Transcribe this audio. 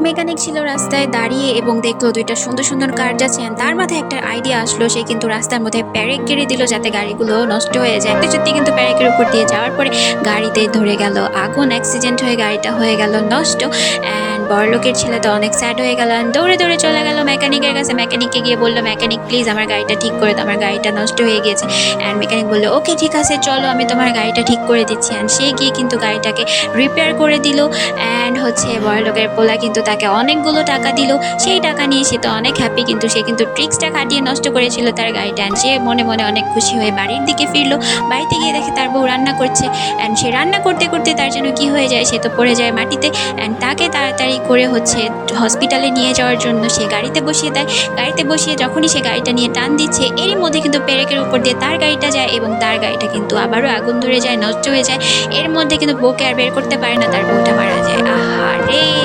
Mechanic ছিল রাস্তায় দাঁড়িয়ে এবং দেখলো দুইটা সুন্দর সুন্দর কার যাচ্ছে। তার মাথায় একটা আইডিয়া আসলো, সে কিন্তু রাস্তার মধ্যে প্যারেক গেড়ে দিল যাতে গাড়িগুলো নষ্ট হয়ে যায়। সত্যি কিন্তু প্যারেকের উপর দিয়ে যাওয়ার পরে গাড়িতে ধরে গেল আগুন, অ্যাক্সিডেন্ট হয়ে গাড়িটা হয়ে গেল নষ্ট। অ্যান্ড বড়লোকের ছেলে তো অনেক স্যাড হয়ে গেল, দৌড়ে দৌড়ে চলে গেল মেকানিকের কাছে। মেকানিককে গিয়ে বললো, মেকানিক প্লিজ আমার গাড়িটা ঠিক করে দাও, আমার গাড়িটা নষ্ট হয়ে গিয়েছে। অ্যান্ড মেকানিক বললো ওকে ঠিক আছে চলো আমি তোমার গাড়িটা ঠিক করে দিচ্ছি। অ্যান্ড সে গিয়ে কিন্তু গাড়িটাকে রিপেয়ার করে দিল। অ্যান্ড বড়লোকের পোলা কিন্তু তাকে অনেকগুলো টাকা দিল। সেই টাকা নিয়ে সে তো অনেক হ্যাপি, কিন্তু সে কিন্তু ট্রিক্সটা খাটিয়ে নষ্ট করেছিল তার গাড়িটা। অ্যান্ড সে মনে মনে অনেক খুশি হয়ে বাড়ির দিকে ফিরলো। বাড়িতে গিয়ে দেখে তার বউ রান্না করছে। অ্যান্ড সে রান্না করতে করতে তার জন্য কি হয়ে যায়, সে তো পড়ে যায় মাটিতে। অ্যান্ড তাকে তাড়াতাড়ি করে হসপিটালে নিয়ে যাওয়ার জন্য সে গাড়িতে বসিয়ে দেয়। গাড়িতে বসিয়ে যখনই সে গাড়িটা নিয়ে টান দিচ্ছে, এরই মধ্যে কিন্তু পেরেকের উপর দিয়ে তার গাড়িটা যায় এবং তার গাড়িটা কিন্তু আবারও আগুন ধরে যায়, নষ্ট হয়ে যায়। এর মধ্যে কিন্তু বউকে আর বের করতে পারে না, তার বউটা মারা যায়। আহারে।